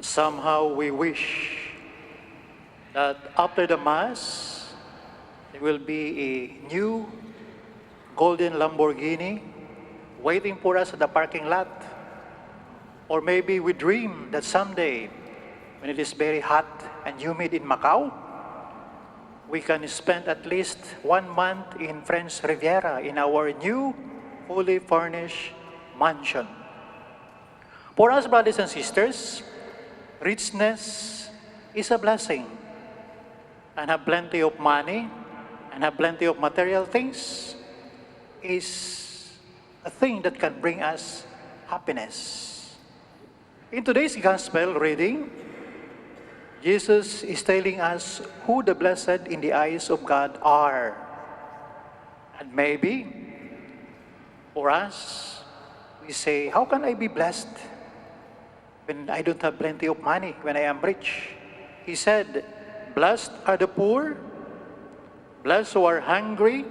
Somehow we wish that after the Mass, there will be a new golden Lamborghini waiting for us at the parking lot. Or maybe we dream that someday, when it is very hot and humid in Macau, we can spend at least 1 month in French Riviera in our new, fully furnished mansion. For us, brothers and sisters, richness is a blessing. And have plenty of money and have plenty of material things is a thing that can bring us happiness. In today's gospel reading, Jesus is telling us who the blessed in the eyes of God are. And maybe, for us, we say, how can I be blessed when I don't have plenty of money, when I am rich? He said, blessed are the poor, blessed who are hungry,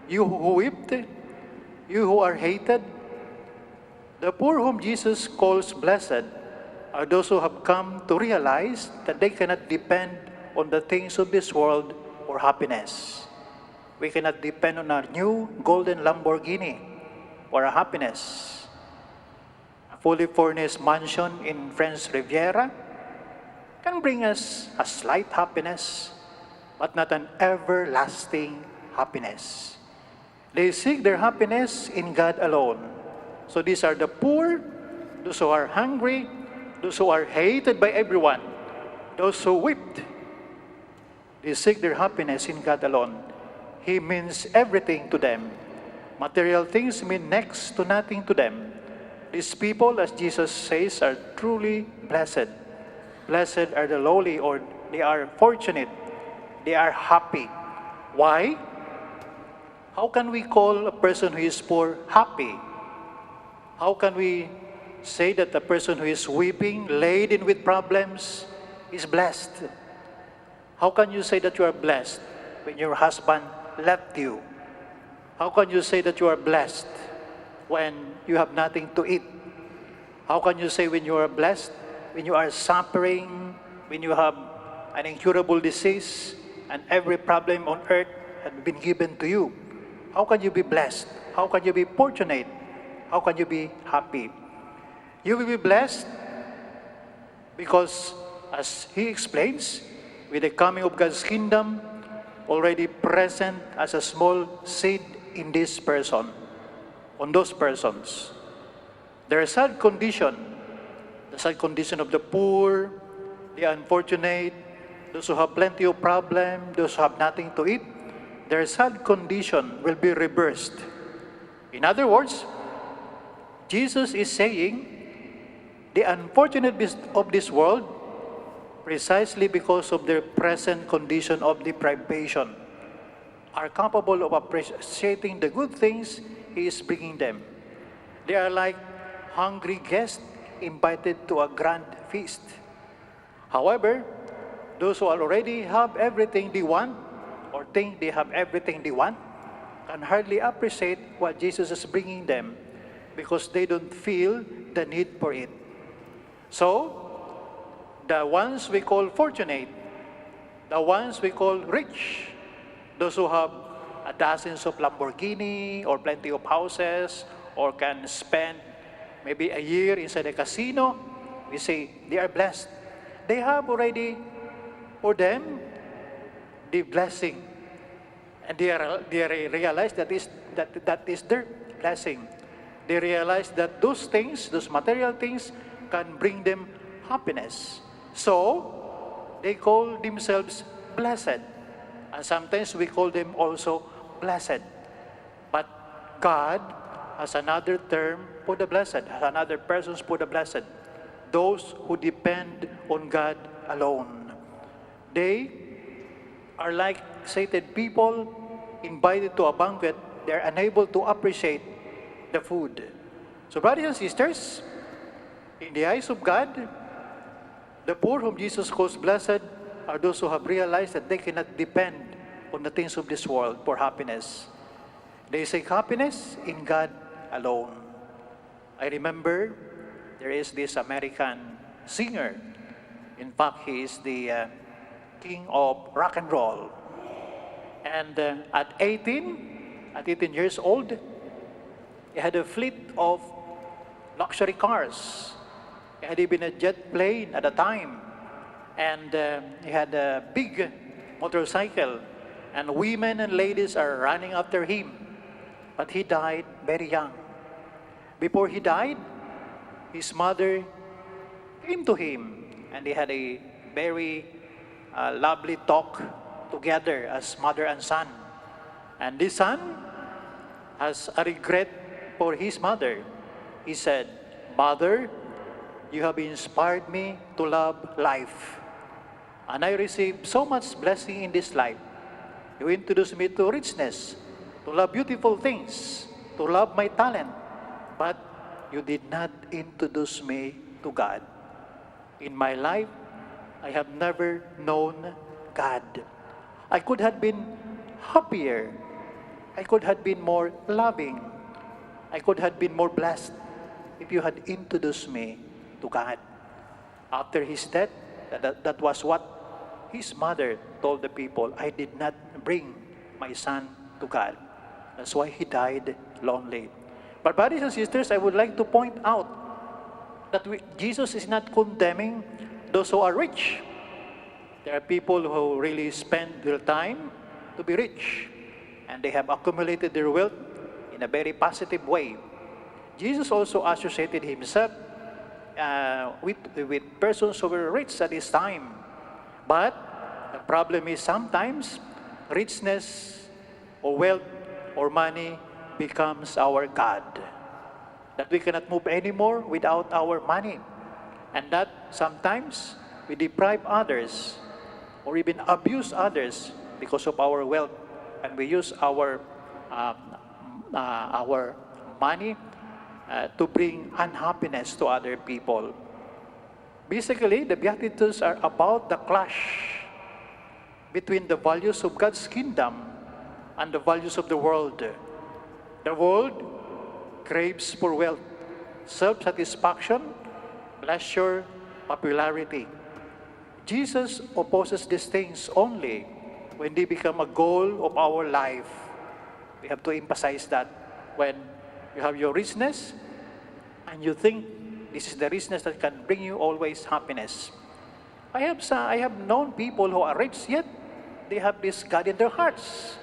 you who wept, you who are hated. The poor whom Jesus calls blessed are those who have come to realize that they cannot depend on the things of this world for happiness. We cannot depend on our new golden Lamborghini for our happiness. A fully furnished mansion in French Riviera can bring us a slight happiness, but not an everlasting happiness. They seek their happiness in God alone. So these are the poor, those who are hungry, those who are hated by everyone, those who wept. They seek their happiness in God alone. He means everything to them. Material things mean next to nothing to them. These people, as Jesus says, are truly blessed. Blessed are the lowly, or they are fortunate. They are happy. Why? How can we call a person who is poor happy? How can we say that the person who is weeping, laden with problems, is blessed? How can you say that you are blessed when your husband left you? How can you say that you are blessed when you have nothing to eat? How can you say when you are blessed when you are suffering, when you have an incurable disease, and every problem on earth has been given to you? How can you be blessed? How can you be fortunate? How can you be happy? You will be blessed because, as he explains, with the coming of God's kingdom already present as a small seed in this person, on those persons. Their sad condition, the sad condition of the poor, the unfortunate, those who have plenty of problems, those who have nothing to eat, their sad condition will be reversed. In other words, Jesus is saying, the unfortunate of this world, precisely because of their present condition of deprivation, are capable of appreciating the good things He is bringing them. They are like hungry guests invited to a grand feast. However, those who already have everything they want, or think they have everything they want, can hardly appreciate what Jesus is bringing them because they don't feel the need for it. So, the ones we call fortunate, the ones we call rich, those who have dozens of Lamborghini or plenty of houses or can spend maybe a year inside a casino, we say they are blessed. They have already, for them, the blessing. And they realize that is their blessing. They realize that those things, those material things, can bring them happiness. So, they call themselves blessed. And sometimes we call them also blessed. But God has another term for the blessed, has another persons for the blessed. Those who depend on God alone. They are like sated people invited to a banquet. They are unable to appreciate the food. So brothers and sisters, in the eyes of God, the poor whom Jesus calls blessed are those who have realized that they cannot depend on the things of this world for happiness. They seek happiness in God alone. I remember there is this American singer. In fact, he is the king of rock and roll. And at 18 years old, he had a fleet of luxury cars. He had even a jet plane at the time. And he had a big motorcycle. And women and ladies are running after him. But he died very young. Before he died, his mother came to him. And they had a very lovely talk together as mother and son. And this son has a regret for his mother. He said, "Mother, you have inspired me to love life. And I received so much blessing in this life. You introduced me to richness, to love beautiful things, to love my talent. But you did not introduce me to God. In my life, I have never known God. I could have been happier. I could have been more loving. I could have been more blessed if you had introduced me to God." After his death, that was what his mother told the people. "I did not bring my son to God." That's why he died lonely. But brothers and sisters, I would like to point out that Jesus is not condemning those who are rich. There are people who really spend their time to be rich, and they have accumulated their wealth in a very positive way. Jesus also associated himself with persons who were rich at his time. But the problem is sometimes richness or wealth or money becomes our God. That we cannot move anymore without our money. And that sometimes we deprive others or even abuse others because of our wealth. And we use our money to bring unhappiness to other people. Basically, the Beatitudes are about the clash between the values of God's kingdom and the values of the world. The world craves for wealth, self-satisfaction, pleasure, popularity. Jesus opposes these things only when they become a goal of our life. We have to emphasize that when you have your richness and you think this is the richness that can bring you always happiness. I have known people who are rich, yet they have this God in their hearts.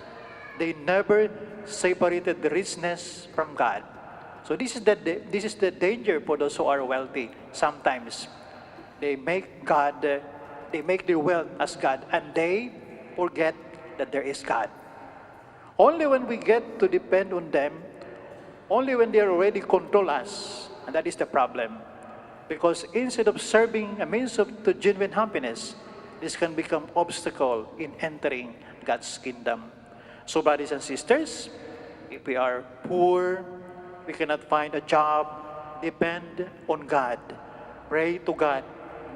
They never separated the richness from God. So this is the danger for those who are wealthy. Sometimes they make their wealth as God, and they forget that there is God. Only when we get to depend on them, only when they already control us, and that is the problem. Because instead of serving a means to genuine happiness, this can become obstacle in entering God's kingdom. So brothers and sisters, if we are poor, we cannot find a job, depend on God. Pray to God.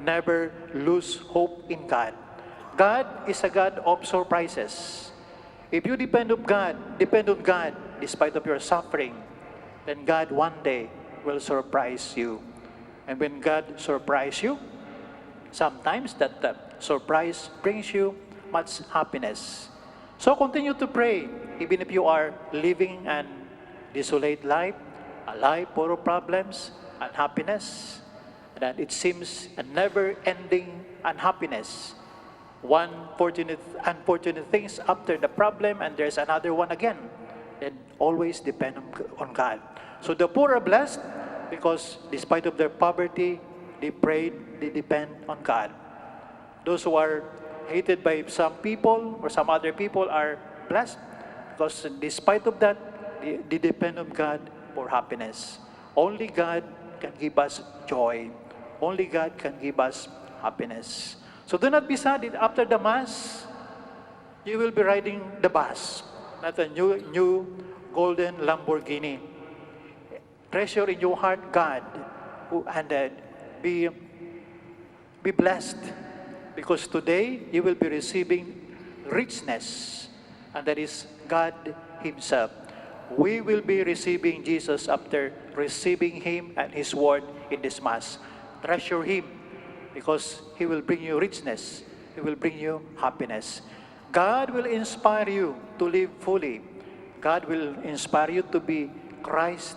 Never lose hope in God. God is a God of surprises. If you depend on God, despite of your suffering, then God one day will surprise you. And when God surprises you, sometimes that surprise brings you much happiness. So continue to pray, even if you are living an desolate life, a life full of problems, unhappiness, that it seems a never-ending unhappiness. One unfortunate things after the problem, and there's another one again. Then always depend on God. So the poor are blessed because despite of their poverty, they prayed, they depend on God. Those who are hated by some people or some other people are blessed because despite of that, they depend on God for happiness. Only God can give us joy. Only God can give us happiness. So do not be sad if after the Mass, you will be riding the bus, not a new golden Lamborghini. Treasure in your heart God, and be blessed, because today you will be receiving richness, and that is God Himself. We will be receiving Jesus after receiving Him and His Word in this Mass. Treasure Him, because He will bring you richness. He will bring you happiness. God will inspire you to live fully. God will inspire you to be Christ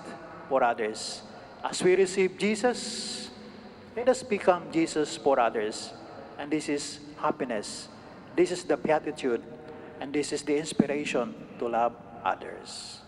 for others. As we receive Jesus, let us become Jesus for others. And this is happiness. This is the beatitude. And this is the inspiration to love others.